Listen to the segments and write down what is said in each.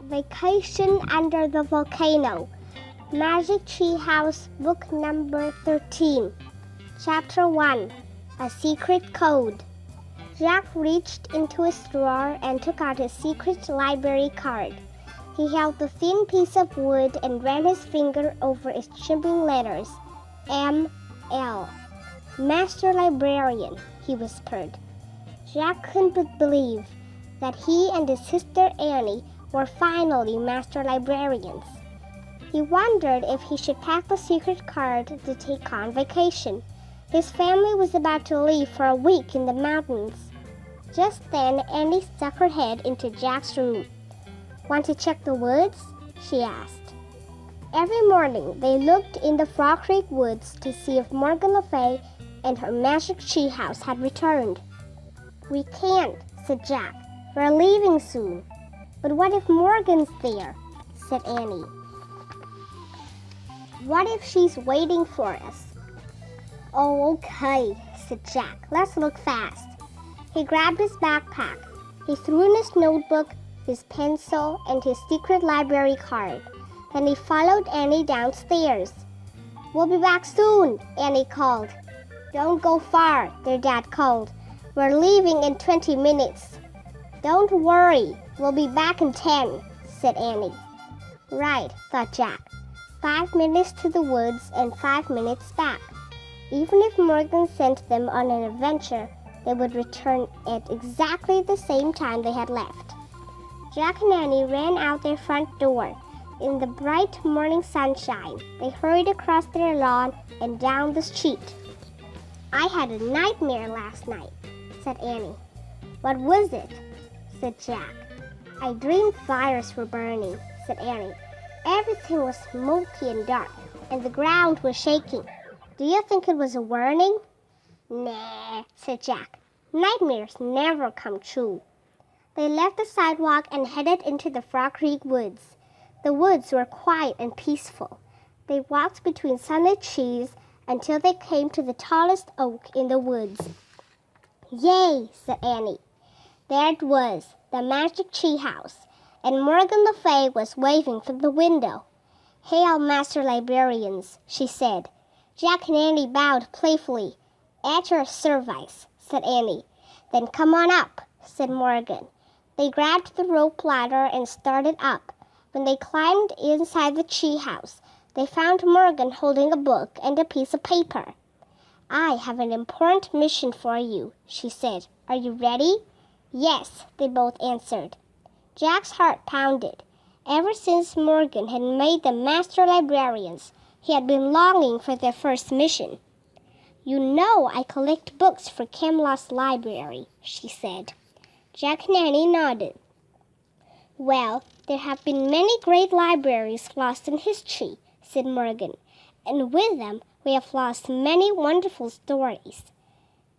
Vacation Under the Volcano. Magic Tree House, Book Number 13. Chapter 1. A Secret Code. Jack reached into his drawer and took out his secret library card. He held the thin piece of wood and ran his finger over its shimmering letters. M.L. Master Librarian, he whispered. Jack couldn't believe that he and his sister Annie were finally master librarians. He wondered if he should pack the secret card to take on vacation. His family was about to leave for a week in the mountains. Just then, Annie stuck her head into Jack's room. "Want to check the woods?" she asked. Every morning, they looked in the Frog Creek woods to see if Morgan Le Fay and her magic tree house had returned. "We can't," said Jack. "We're leaving soon." "But what if Morgan's there?" said Annie. "What if she's waiting for us?" "Oh, okay," said Jack. "Let's look fast." He grabbed his backpack. He threw in his notebook, his pencil, and his secret library card. Then he followed Annie downstairs. "We'll be back soon," Annie called. "Don't go far," their dad called. "We're leaving in 20 minutes." "Don't worry, we'll be back in 10, said Annie. Right, thought Jack. 5 minutes to the woods and 5 minutes back. Even if Morgan sent them on an adventure, they would return at exactly the same time they had left. Jack and Annie ran out their front door. In the bright morning sunshine, they hurried across their lawn and down the street. "I had a nightmare last night," said Annie. "What was it?" said Jack. "I dreamed fires were burning," said Annie. "Everything was smoky and dark, and the ground was shaking. Do you think it was a warning?" "Nah," said Jack. "Nightmares never come true." They left the sidewalk and headed into the Frog Creek woods. The woods were quiet and peaceful. They walked between sunlit trees until they came to the tallest oak in the woods. "Yay," said Annie. There it was, the magic tree house, and Morgan Le Fay was waving from the window. "Hail, master librarians," she said. Jack and Annie bowed playfully. "At your service," said Annie. "Then come on up," said Morgan. They grabbed the rope ladder and started up. When they climbed inside the tree house, they found Morgan holding a book and a piece of paper. "I have an important mission for you," she said. "Are you ready?" "Yes," they both answered. Jack's heart pounded. Ever since Morgan had made them master librarians, he had been longing for their first mission. "You know I collect books for Camelot's library," she said. Jack and Annie nodded. "Well, there have been many great libraries lost in history," said Morgan, "and with them we have lost many wonderful stories."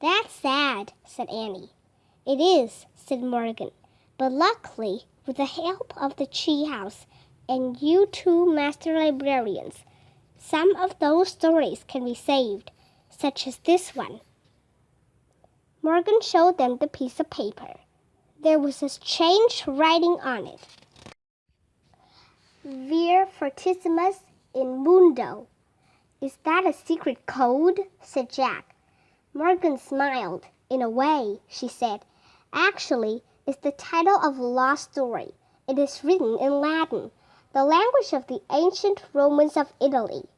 "That's sad," said Annie. "It is," said Morgan, "but luckily, with the help of the tree house and you two master librarians, some of those stories can be saved, such as this one." Morgan showed them the piece of paper. There was a strange writing on it. "Vir fortissimus in mundo." "Is that a secret code?" said Jack. Morgan smiled. "In a way," she said. "Actually, it's the title of a lost story. It is written in Latin, the language of the ancient Romans of Italy."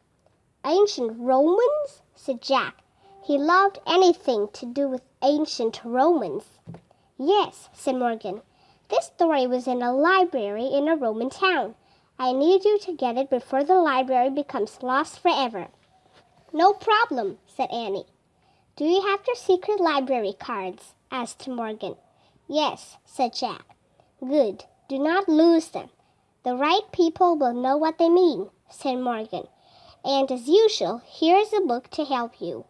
"Ancient Romans?" said Jack. He loved anything to do with ancient Romans. "Yes," said Morgan. "This story was in a library in a Roman town. I need you to get it before the library becomes lost forever." "No problem," said Annie. "Do you have your secret library cards?" asked Morgan. "Yes," said Jack. "Good. Do not lose them. The right people will know what they mean," said Morgan. "And as usual, here is a book to help you."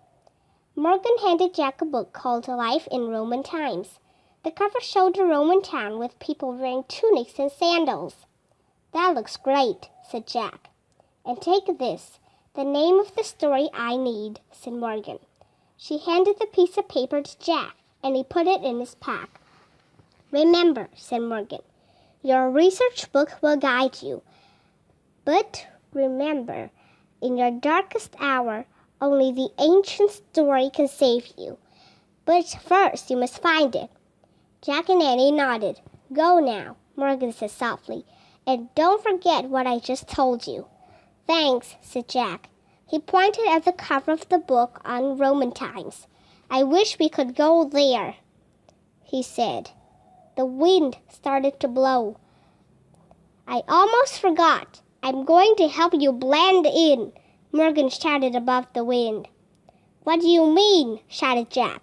Morgan handed Jack a book called Life in Roman Times. The cover showed a Roman town with people wearing tunics and sandals. "That looks great," said Jack. "And take this, the name of the story I need," said Morgan. She handed the piece of paper to Jack, and he put it in his pack. "Remember," said Morgan, Your research book will guide you. But remember, in your darkest hour, only the ancient story can save you. But first, you must find it. Jack and Annie nodded. Go now, Morgan said softly, and don't forget what I just told you. Thanks, said Jack. He pointed at the cover of the book on Roman times. I wish we could go there, he said. The wind started to blow. I almost forgot. I'm going to help you blend in, Morgan shouted above the wind. What do you mean? Shouted Jack.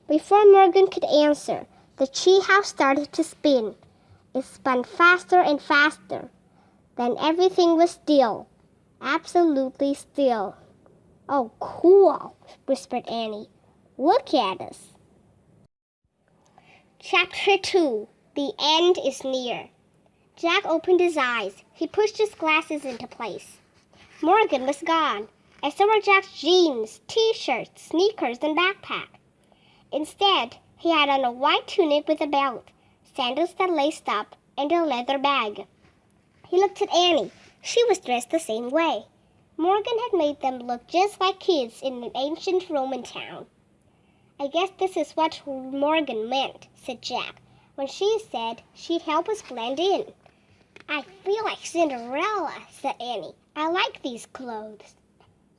Before Morgan could answer, the tree house started to spin. It spun faster and faster. Then everything was still. Absolutely still. Oh, cool, whispered Annie. Look at us. Chapter 2. The end is near. Jack opened his eyes. He pushed his glasses into place. Morgan was gone, as so were Jack's jeans, t-shirts, sneakers, and backpack. Instead, he had on a white tunic with a belt, sandals that laced up, and a leather bag. He looked at Annie. She was dressed the same way. Morgan had made them look just like kids in an ancient Roman town. I guess this is what Morgan meant, said Jack, when she said she'd help us blend in. I feel like Cinderella, said Annie. I like these clothes.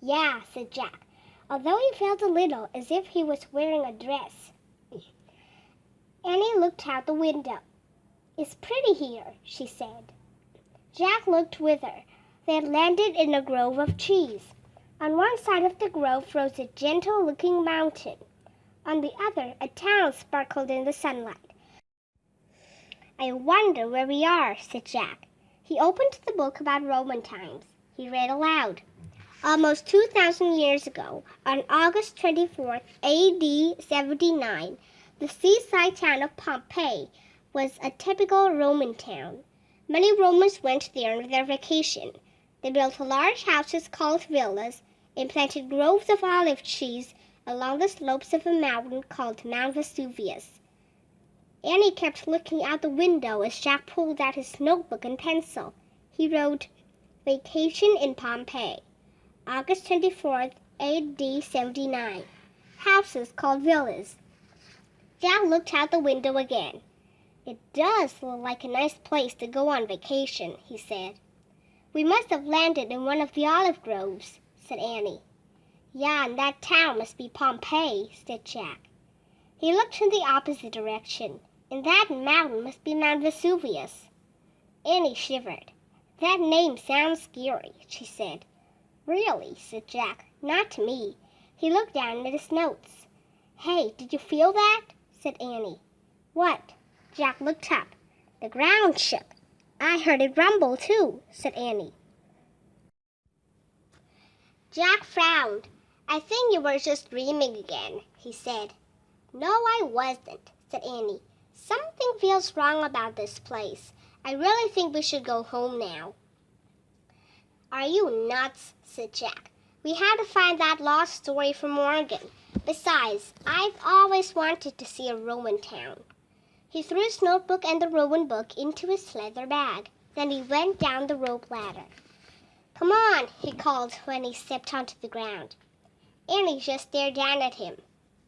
Yeah, said Jack, although he felt a little as if he was wearing a dress. Annie looked out the window. It's pretty here, she said. Jack looked with her. They had landed in a grove of trees. On one side of the grove rose a gentle-looking mountain. On the other, a town sparkled in the sunlight. I wonder where we are, said Jack. He opened the book about Roman times. He read aloud. Almost 2,000 years ago, on August 24th, A.D. 79, the seaside town of Pompeii was a typical Roman town. Many Romans went there on their vacation. They built large houses called villas and planted groves of olive trees along the slopes of a mountain called Mount Vesuvius. Annie kept looking out the window as Jack pulled out his notebook and pencil. He wrote, Vacation in Pompeii, August 24th, A.D. 79. Houses called villas. Jack looked out the window again. It does look like a nice place to go on vacation, he said. We must have landed in one of the olive groves, said Annie. Yeah, and that town must be Pompeii, said Jack. He looked in the opposite direction. And that mountain must be Mount Vesuvius. Annie shivered. That name sounds scary, she said. Really, said Jack. Not to me. He looked down at his notes. Hey, did you feel that? Said Annie. What? Jack looked up. The ground shook. I heard it rumble, too, said Annie. Jack frowned. I think you were just dreaming again, he said. No, I wasn't, said Annie. Something feels wrong about this place. I really think we should go home now. Are you nuts? Said Jack. We have to find that lost story from Morgan. Besides, I've always wanted to see a Roman town. He threw his notebook and the Roman book into his leather bag. Then he went down the rope ladder. Come on, he called when he stepped onto the ground. Annie just stared down at him.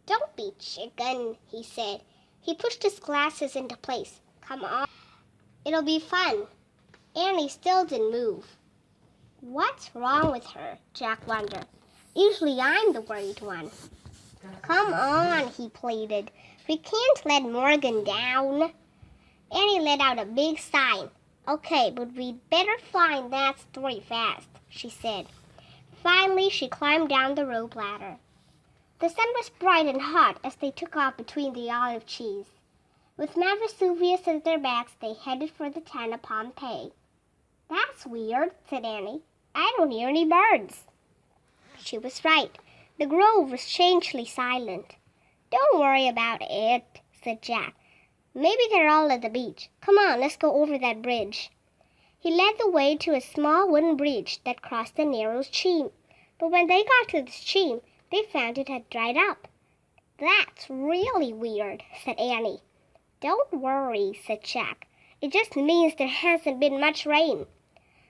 Don't be chicken, he said. He pushed his glasses into place. Come on. It'll be fun. Annie still didn't move. What's wrong with her? Jack wondered. Usually I'm the worried one. Come on, he pleaded. We can't let Morgan down. Annie let out a big sigh. Okay, but we'd better find that story fast, she said. Finally, she climbed down the rope ladder. The sun was bright and hot as they took off between the olive trees. With Mount Vesuvius at their backs, they headed for the town of Pompeii. That's weird, said Annie. I don't hear any birds. She was right. The grove was strangely silent. Don't worry about it, said Jack. Maybe they're all at the beach. Come on, let's go over that bridge. He led the way to a small wooden bridge that crossed a narrow stream. But when they got to the stream, they found it had dried up. That's really weird, said Annie. Don't worry, said Jack. It just means there hasn't been much rain."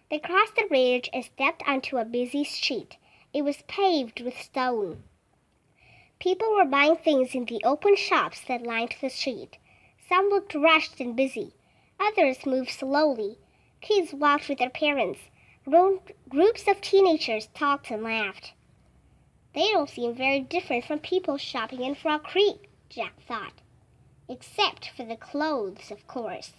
They crossed the bridge and stepped onto a busy street. It was paved with stone. People were buying things in the open shops that lined the street. Some looked rushed and busy. Others moved slowly. Kids walked with their parents. Groups of teenagers talked and laughed. "They don't seem very different from people shopping in Frog Creek," Jack thought. "Except for the clothes, of course."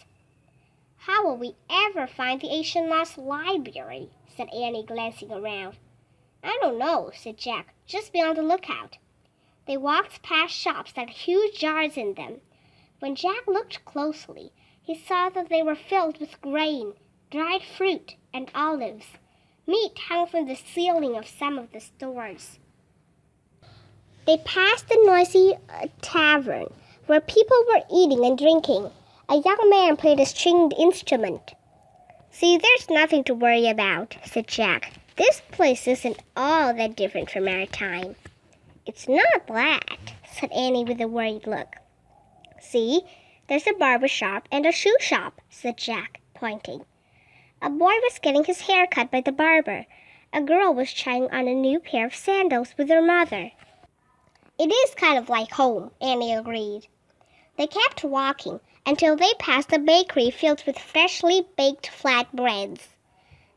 "How will we ever find the ancient lost library?" said Annie, glancing around. "I don't know," said Jack. "Just be on the lookout." They walked past shops that had huge jars in them. When Jack looked closely, he saw that they were filled with grain, dried fruit, and olives. Meat hung from the ceiling of some of the stores. They passed a noisy tavern where people were eating and drinking. A young man played a stringed instrument. "See, there's nothing to worry about," said Jack. "This place isn't all that different from our time." "It's not that," said Annie with a worried look. "See, there's a barber shop and a shoe shop," said Jack, pointing. A boy was getting his hair cut by the barber. A girl was trying on a new pair of sandals with her mother. "It is kind of like home," Annie agreed. They kept walking until they passed a bakery filled with freshly baked flatbreads.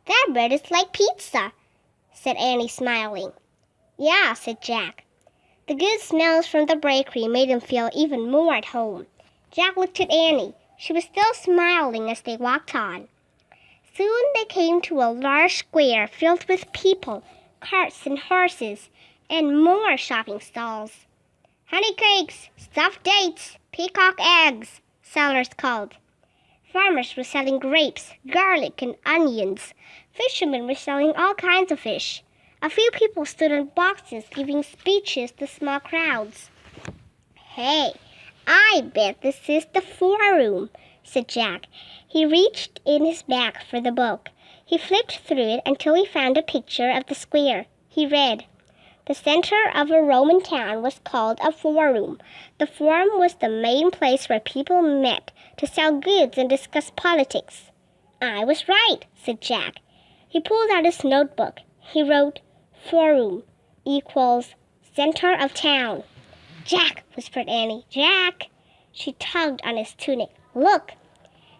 "That bread is like pizza," said Annie, smiling. "Yeah," said Jack. The good smells from the bakery made him feel even more at home. Jack looked at Annie. She was still smiling as they walked on. Soon they came to a large square filled with people, carts and horses, and more shopping stalls. "Honey cakes, stuffed dates, peacock eggs," sellers called. Farmers were selling grapes, garlic, and onions. Fishermen were selling all kinds of fish. A few people stood on boxes giving speeches to small crowds. "Hey, I bet this is the forum," said Jack. He reached in his bag for the book. He flipped through it until he found a picture of the square. He read, "The center of a Roman town was called a forum. The forum was the main place where people met to sell goods and discuss politics." "I was right," said Jack. He pulled out his notebook. He wrote, "Forum equals center of town." "Jack," whispered Annie. "Jack!" She tugged on his tunic. "Look!"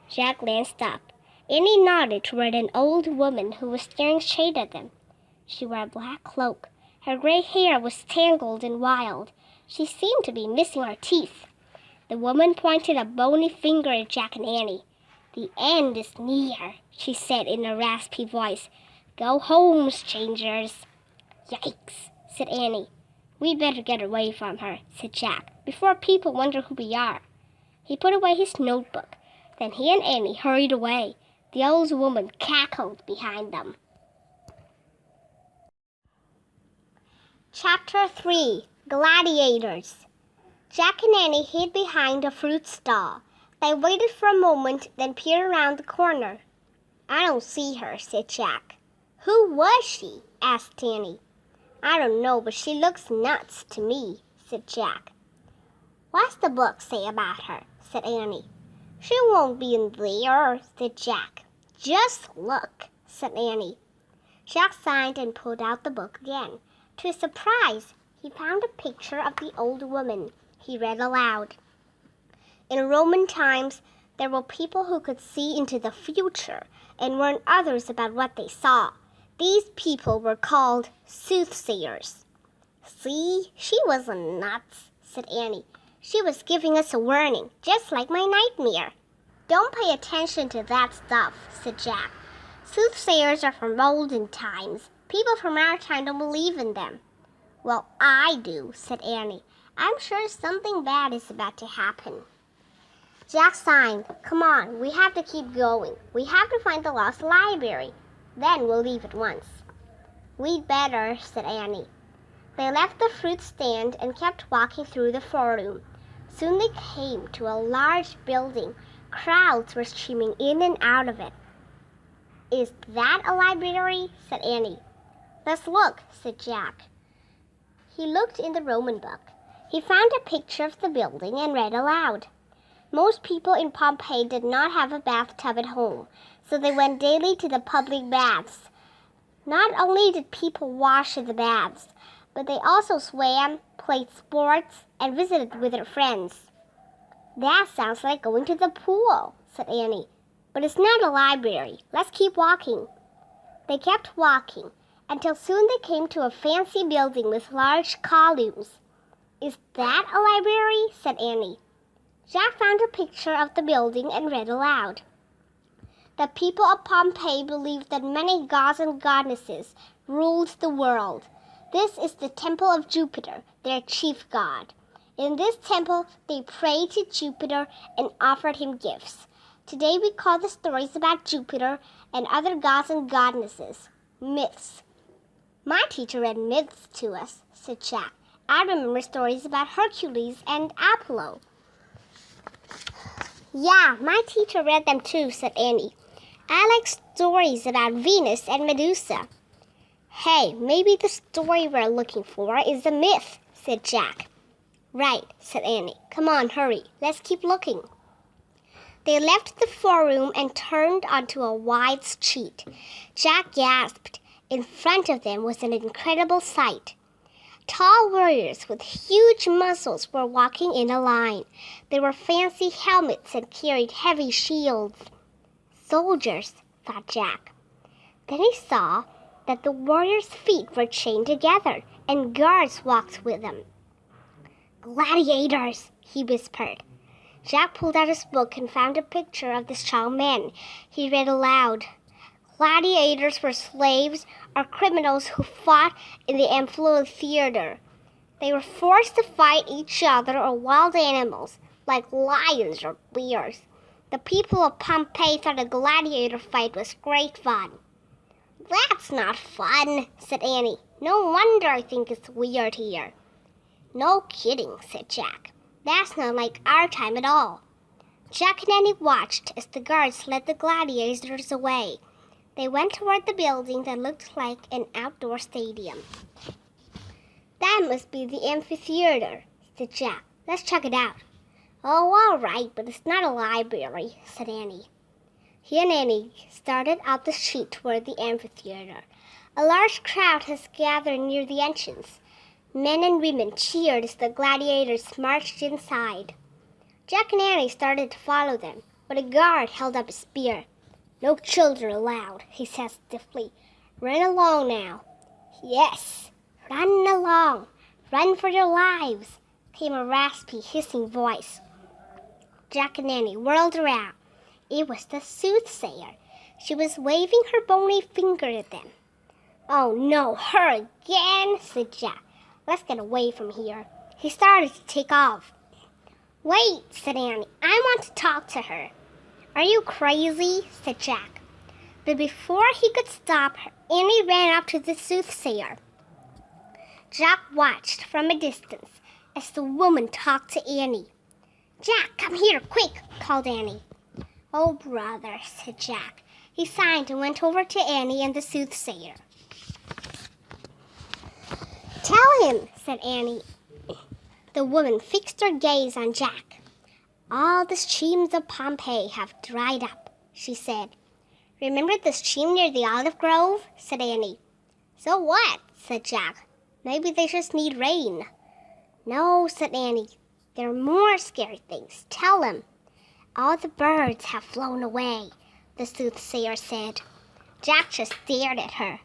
Jack glanced up. Annie nodded toward an old woman who was staring straight at them. She wore a black cloak. Her gray hair was tangled and wild. She seemed to be missing her teeth. The woman pointed a bony finger at Jack and Annie. "The end is near," she said in a raspy voice. "Go home, strangers." "Yikes," said Annie. "We'd better get away from her," said Jack, "before people wonder who we are." He put away his notebook. Then he and Annie hurried away. The old woman cackled behind them. Chapter 3. Gladiators. Jack and Annie hid behind a fruit stall. They waited for a moment, then peered around the corner. "I don't see her," said Jack. "Who was she?" asked Annie. "I don't know, but she looks nuts to me," said Jack. "What's the book say about her?" said Annie. "She won't be in there," said Jack. "Just look," said Annie. Jack signed and pulled out the book again. To his surprise, he found a picture of the old woman. He read aloud. "In Roman times, there were people who could see into the future and warn others about what they saw. These people were called soothsayers." "See, she wasn't nuts," said Annie. "She was giving us a warning, just like my nightmare." "Don't pay attention to that stuff," said Jack. "Soothsayers are from olden times. People from our time don't believe in them." "Well, I do," said Annie. "I'm sure something bad is about to happen." Jack signed. "Come on, we have to keep going. We have to find the lost library. Then we'll leave at once." "We'd better," said Annie. They left the fruit stand and kept walking through the forum. Soon they came to a large building. Crowds were streaming in and out of it. "Is that a library?" said Annie. "Let's look," said Jack. He looked in the Roman book. He found a picture of the building and read aloud. Most people in Pompeii did not have a bathtub at home, so they went daily to the public baths. Not only did people wash in the baths, but they also swam, played sports, and visited with their friends. That sounds like going to the pool, said Annie. But it's not a library. Let's keep walking. They kept walking until soon they came to a fancy building with large columns. Is that a library? Said Annie. Jack found a picture of the building and read aloud. The people of Pompeii believed that many gods and goddesses ruled the world. This is the temple of Jupiter, their chief god. In this temple, they prayed to Jupiter and offered him gifts. Today we call the stories about Jupiter and other gods and goddesses myths. My teacher read myths to us, said Jack. I remember stories about Hercules and Apollo. Yeah, my teacher read them too, said Annie. I like stories about Venus and Medusa. Hey, maybe the story we're looking for is a myth, said Jack. Right, said Annie. Come on, hurry. Let's keep looking. They left the foreroom and turned onto a wide street. Jack gasped. In front of them was an incredible sight. Tall warriors with huge muscles were walking in a line. They wore fancy helmets and carried heavy shields. Soldiers, thought Jack. Then he saw that the warriors' feet were chained together, and guards walked with them. Gladiators, he whispered. Jack pulled out his book and found a picture of the strong men. He read aloud. Gladiators were slaves or criminals who fought in the amphitheater. They were forced to fight each other or wild animals, like lions or bears. The people of Pompeii thought a gladiator fight was great fun. That's not fun, said Annie. No wonder I think it's weird here. No kidding, said Jack. That's not like our time at all. Jack and Annie watched as the guards led the gladiators away. They went toward the building that looked like an outdoor stadium. That must be the amphitheater, said Jack. Let's check it out. Oh, all right, but it's not a library, said Annie. He and Annie started up the street toward the amphitheater. A large crowd has gathered near the entrance. Men and women cheered as the gladiators marched inside. Jack and Annie started to follow them, but a guard held up a spear. No children allowed, he said stiffly. Run along now. Yes, run along. Run for your lives, came a raspy, hissing voice. Jack and Annie whirled around. It was the soothsayer. She was waving her bony finger at them. Oh no, her again, said Jack. Let's get away from here. He started to take off. Wait, said Annie. I want to talk to her. Are you crazy? Said Jack. But before he could stop her, Annie ran up to the soothsayer. Jack watched from a distance as the woman talked to Annie. Jack, come here, quick, called Annie. Oh, brother, said Jack. He signed and went over to Annie and the soothsayer. Tell him, said Annie. The woman fixed her gaze on Jack. All the streams of Pompeii have dried up, she said. Remember the stream near the olive grove? Said Annie. So what? Said Jack. Maybe they just need rain. No, said Annie. There are more scary things. Tell him. All the birds have flown away, the soothsayer said. Jack just stared at her.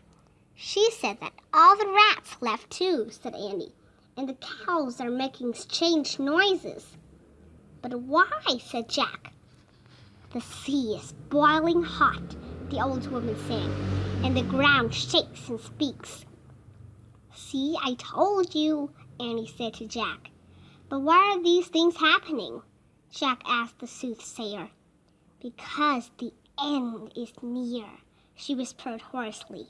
She said that all the rats left too, said Annie, and the cows are making strange noises. But why? Said Jack. The sea is boiling hot, the old woman said, and the ground shakes and speaks. See, I told you, Annie said to Jack. But why are these things happening? Jack asked the soothsayer. Because the end is near, she whispered hoarsely.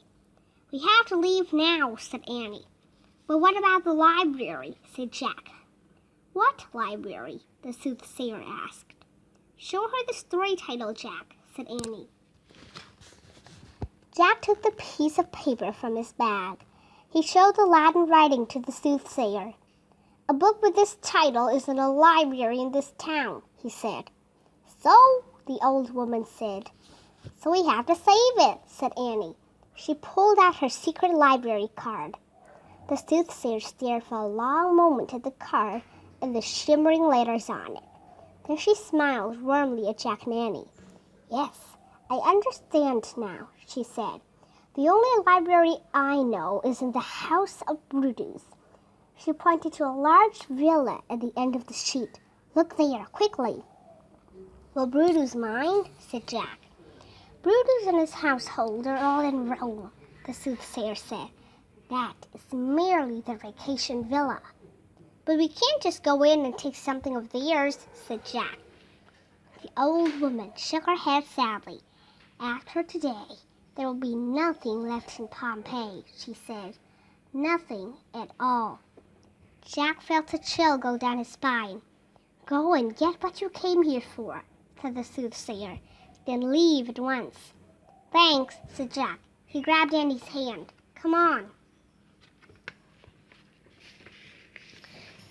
We have to leave now, said Annie. But what about the library? Said Jack. What library? The soothsayer asked. Show her the story title, Jack, said Annie. Jack took the piece of paper from his bag. He showed the Latin writing to the soothsayer. A book with this title is in a library in this town, he said. So, the old woman said. So we have to save it, said Annie. She pulled out her secret library card. The soothsayer stared for a long moment at the card and the shimmering letters on it. Then she smiled warmly at Jack and Annie. Yes, I understand now, she said. The only library I know is in the house of Brutus. She pointed to a large villa at the end of the sheet. Look there, quickly. Will Brutus mind? Said Jack. Brutus and his household are all in Rome, the soothsayer said. That is merely the vacation villa. But we can't just go in and take something of theirs, said Jack. The old woman shook her head sadly. After today, there will be nothing left in Pompeii, she said. Nothing at all. Jack felt a chill go down his spine. Go and get what you came here for, said the soothsayer. Then leave at once. Thanks, said Jack. He grabbed Annie's hand. Come on.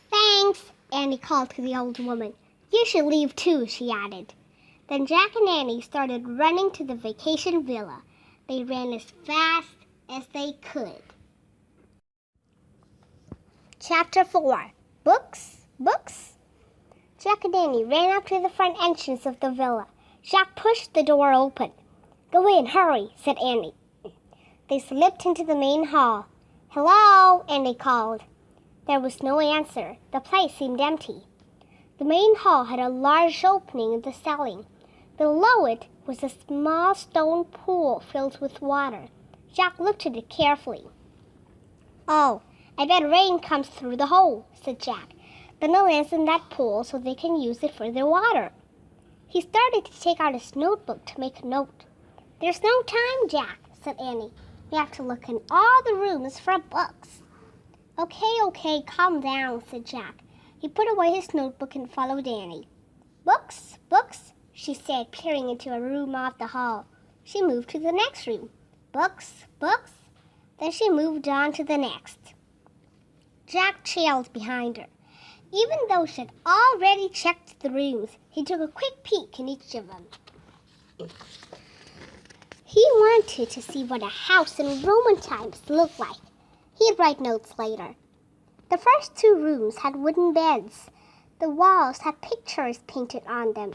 Thanks, Annie called to the old woman. You should leave too, she added. Then Jack and Annie started running to the vacation villa. They ran as fast as they could. Chapter 4. Books? Books? Jack and Annie ran up to the front entrance of the villa. Jack pushed the door open. Go in, hurry, said Annie. They slipped into the main hall. Hello, Annie called. There was no answer. The place seemed empty. The main hall had a large opening in the ceiling. Below it was a small stone pool filled with water. Jack looked at it carefully. Oh, I bet rain comes through the hole, said Jack. Then it lands in that pool so they can use it for their water. He started to take out his notebook to make a note. There's no time, Jack, said Annie. We have to look in all the rooms for books. Okay, calm down, said Jack. He put away his notebook and followed Annie. Books, books, she said, peering into a room off the hall. She moved to the next room. Books, books. Then she moved on to the next. Jack trailed behind her. Even though she had already checked the rooms, he took a quick peek in each of them. He wanted to see what a house in Roman times looked like. He'd write notes later. The first two rooms had wooden beds. The walls had pictures painted on them.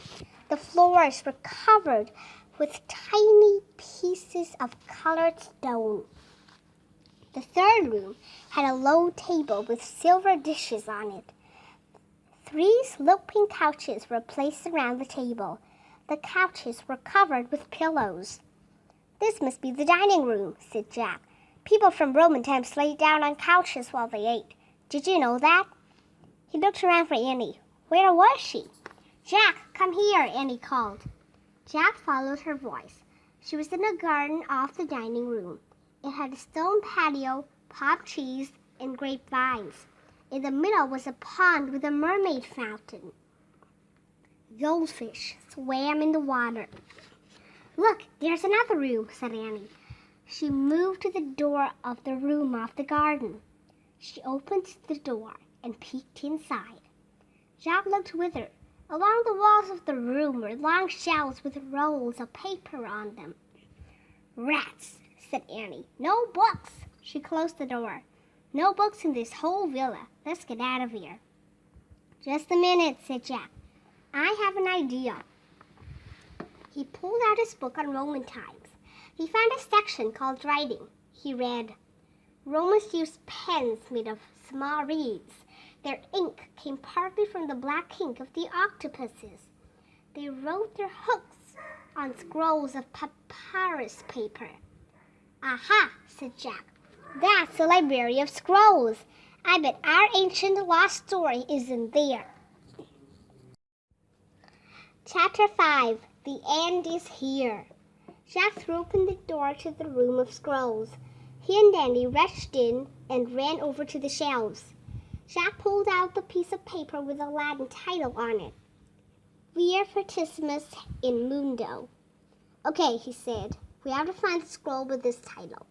The floors were covered with tiny pieces of colored stone. The third room had a low table with silver dishes on it. 3 sloping couches were placed around the table. The couches were covered with pillows. This must be the dining room, said Jack. People from Roman times lay down on couches while they ate. Did you know that? He looked around for Annie. Where was she? Jack, come here, Annie called. Jack followed her voice. She was in a garden off the dining room. It had a stone patio, palm trees, and grapevines. In the middle was a pond with a mermaid fountain. Goldfish swam in the water. Look, there's another room, said Annie. She moved to the door of the room off the garden. She opened the door and peeked inside. Jack looked with her. Along the walls of the room were long shelves with rolls of paper on them. Rats, said Annie. No books. She closed the door. No books in this whole villa. Let's get out of here. Just a minute, said Jack. I have an idea. He pulled out his book on Roman times. He found a section called writing. He read, Romans used pens made of small reeds. Their ink came partly from the black ink of the octopuses. They wrote their hooks on scrolls of papyrus paper. Aha, said Jack. That's the Library of Scrolls. I bet our ancient lost story is in there. Chapter 5. The end is here. Jack threw open the door to the room of scrolls. He and Annie rushed in and ran over to the shelves. Jack pulled out the piece of paper with a Latin title on it. Vir Fortissimus in Mundo. Okay, he said. We have to find the scroll with this title.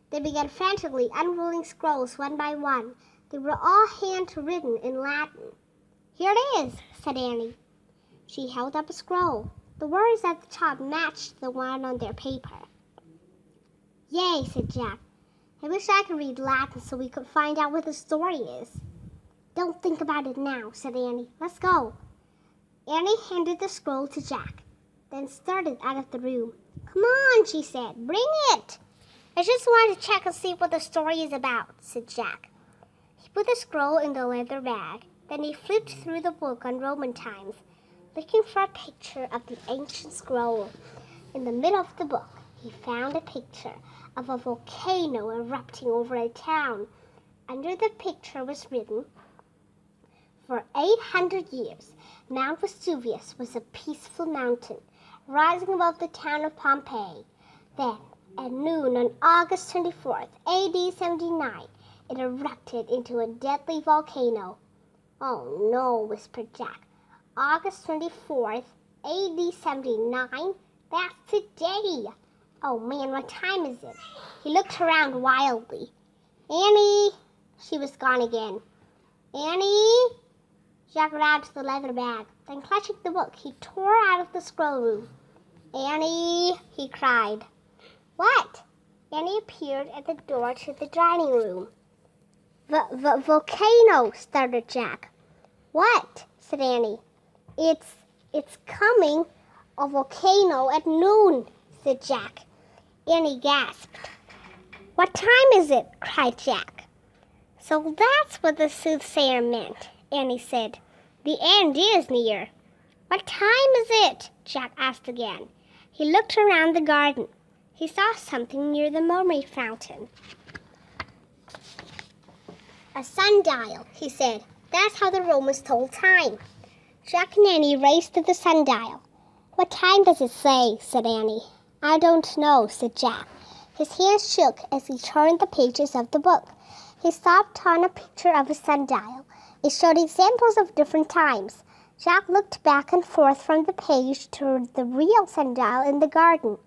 They began frantically unrolling scrolls one by one. They were all handwritten in Latin. Here it is, said Annie. She held up a scroll. The words at the top matched the one on their paper. Yay, said Jack. I wish I could read Latin so we could find out what the story is. Don't think about it now, said Annie. Let's go. Annie handed the scroll to Jack, then started out of the room. Come on, she said. Bring it. I just wanted to check and see what the story is about, said Jack. He put the scroll in the leather bag. Then he flipped through the book on Roman times, looking for a picture of the ancient scroll. In the middle of the book, he found a picture of a volcano erupting over a town. Under the picture was written, For 800 years, Mount Vesuvius was a peaceful mountain, rising above the town of Pompeii. Then, at noon on August 24th, AD 79, it erupted into a deadly volcano. Oh no, whispered Jack. August 24th, AD 79? That's today. Oh man, what time is it? He looked around wildly. Annie! She was gone again. Annie! Jack grabbed the leather bag. Then clutching the book, he tore out of the scroll room. Annie! He cried. What? Annie appeared at the door to the dining room. Volcano, stuttered Jack. What? Said Annie. It's coming, a volcano at noon, said Jack. Annie gasped. What time is it? Cried Jack. So that's what the soothsayer meant, Annie said. The end is near. What time is it? Jack asked again. He looked around the garden. He saw something near the mermaid fountain. A sundial, he said. That's how the Romans told time. Jack and Annie raced to the sundial. What time does it say? Said Annie. I don't know, said Jack. His hands shook as he turned the pages of the book. He stopped on a picture of a sundial. It showed examples of different times. Jack looked back and forth from the page to the real sundial in the garden.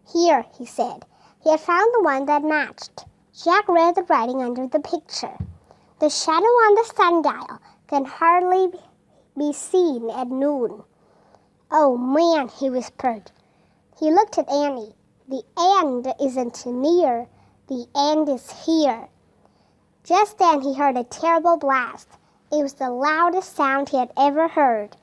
Here, he said. He had found the one that matched. Jack read the writing under the picture. The shadow on the sundial can hardly be seen at noon. Oh, man, he whispered. He looked at Annie. The end isn't near. The end is here. Just then he heard a terrible blast. It was the loudest sound he had ever heard.